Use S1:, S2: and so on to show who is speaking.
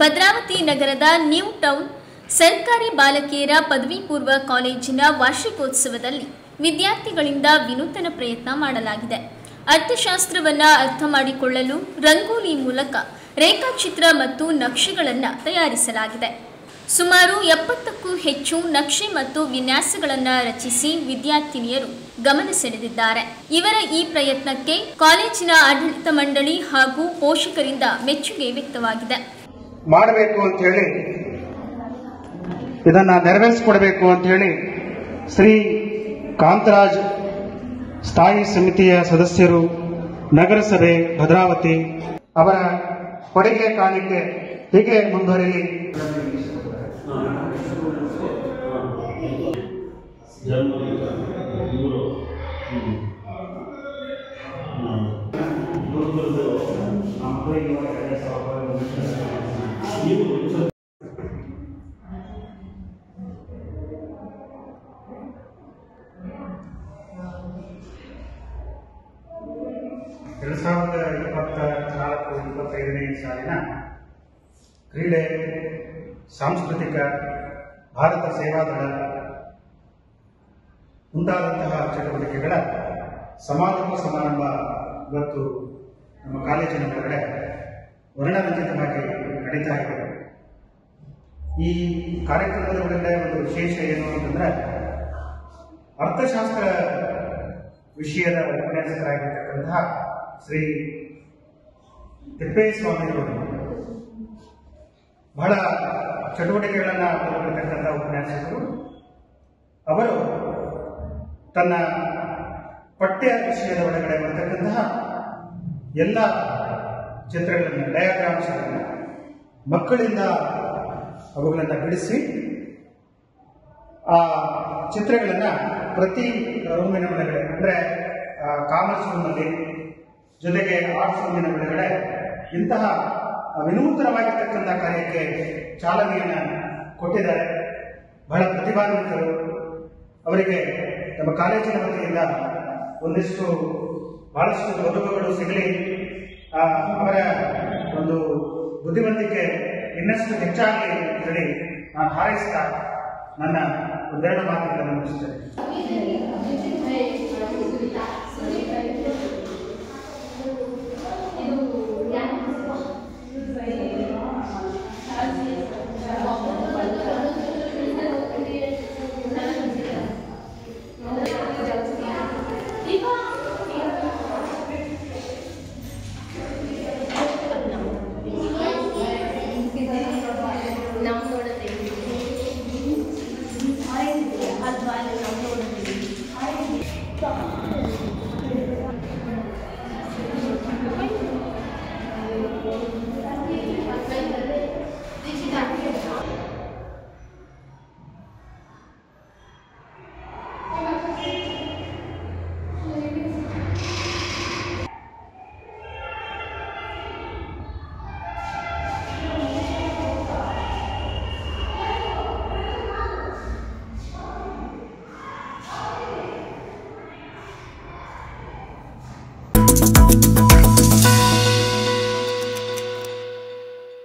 S1: ಭದ್ರಾವತಿ ನಗರದ new town ಸರ್ಕಾರಿ ಬಾಲಕಿಯರ ಪದವಿ ಪೂರ್ವ ಕಾಲೇಜಿನ ವಾರ್ಷಿಕೋತ್ಸವದಲ್ಲಿ ವಿದ್ಯಾರ್ಥಿಗಳಿಂದ ವಿನೂತನ ಪ್ರಯತ್ನ ಮಾಡಲಾಗಿದೆ. ಅರ್ಥಶಾಸ್ತ್ರವನ್ನು ಅರ್ಥ ಮಾಡಿಕೊಳ್ಳಲು ರಂಗೋಲಿ ಮೂಲಕ ರೇಖಾಚಿತ್ರ ಮತ್ತು ನಕ್ಷೆಗಳನ್ನು ತಯಾರಿಸಲಾಗಿದೆ. ಸುಮಾರು 70ಕ್ಕೂ ಹೆಚ್ಚು ನಕ್ಷೆ ಮತ್ತು ವಿನ್ಯಾಸಗಳನ್ನು ರಚಿಸಿ ವಿದ್ಯಾರ್ಥಿನಿಯರು ಗಮನ ಸೆಳೆದಿದ್ದಾರೆ. ಇವರ ಈ ಪ್ರಯತ್ನಕ್ಕೆ ಕಾಲೇಜಿನ ಆಡಳಿತ ಮಂಡಳಿ ಹಾಗೂ ಪೋಷಕರಿಂದ ಮೆಚ್ಚುಗೆ ವ್ಯಕ್ತವಾಗಿದೆ.
S2: ಮಾಡಬೇಕು ಅಂತ ಹೇಳಿ ಇದನ್ನ ನೆರವೇರಿಸಿಕೊಡಬೇಕು ಅಂತ ಹೇಳಿ ಶ್ರೀ ಕಾಂತರಾಜ್ ಸ್ಥಾಯಿ ಸಮಿತಿಯ ಸದಸ್ಯರು, ನಗರಸಭೆ ಭದ್ರಾವತಿ ಅವರ ಕೊಡುಗೆ ಕಾಣಿಕೆ ಹೀಗೆ ಮುಂದುವರಿಯಲಿ. ಎರಡು 2024-25ನೇ ಸಾಲಿನ ಕ್ರೀಡೆ, ಸಾಂಸ್ಕೃತಿಕ, ಭಾರತ ಸೇವಾದಳ ಮುಂತಾದಂತಹ ಚಟುವಟಿಕೆಗಳ ಸಮಾರೋಪ ಸಮಾರಂಭ ಇವತ್ತು ನಮ್ಮ ಕಾಲೇಜಿನ ಹೊರಗಡೆ ವರ್ಣರಂಜಿತವಾಗಿ ನಡೀತಾ ಇದೆ. ಈ ಕಾರ್ಯಕ್ರಮದ ಒಳಗಡೆ ಒಂದು ವಿಶೇಷ ಏನು ಅಂತಂದ್ರೆ, ಅರ್ಥಶಾಸ್ತ್ರ ವಿಷಯದ ಉಪನ್ಯಾಸಕರಾಗಿರ್ತಕ್ಕಂತಹ ಶ್ರೀ ತಿಪ್ಪೇಸ್ವಾಮಿಯವರು ಬಹಳ ಚಟುವಟಿಕೆಗಳನ್ನು ಹೊಂದಿರತಕ್ಕಂತಹ ಉಪನ್ಯಾಸಕರು. ಅವರು ತನ್ನ ಪಠ್ಯ ವಿಷಯದ ಒಳಗಡೆ ಬರತಕ್ಕಂತಹ ಎಲ್ಲ ಚಿತ್ರಗಳನ್ನು, ಡಯಾಗ್ರಾಮ್ಸ್ಗಳನ್ನು ಮಕ್ಕಳಿಂದ ಅವುಗಳನ್ನು ಬಿಡಿಸಿ ಆ ಚಿತ್ರಗಳನ್ನು ಪ್ರತಿ ರೂಮಿನ ಒಳಗಡೆ, ಅಂದರೆ ಕಾಮರ್ಸ್ ರೂಮಲ್ಲಿ, ಜೊತೆಗೆ ಆರ್ಟ್ಸ್ ರೂಮಿನ ಒಳಗಡೆ ಇಂತಹ ವಿನೂತನವಾಗಿರ್ತಕ್ಕಂಥ ಕಾರ್ಯಕ್ಕೆ ಚಾಲನೆಯನ್ನು ಕೊಟ್ಟಿದ್ದಾರೆ. ಬಹಳ ಪ್ರತಿಭಾನ್ವಿತರು. ಅವರಿಗೆ ನಮ್ಮ ಕಾಲೇಜಿನ ವತಿಯಿಂದ ಬಹಳಷ್ಟು ಗೌರವಗಳು ಸಿಗಲಿ, ಅವರ ಒಂದು ಬುದ್ಧಿವಂತಿಕೆ ಇನ್ನಷ್ಟು ಹೆಚ್ಚಾಗಲಿ ಹೇಳಿ ನಾನು ಹಾರೈಸ್ತಾ ನನ್ನ ಒಂದೆರಡು ಮಾತುಗಳನ್ನು ಮುಗಿಸ್ತೇನೆ.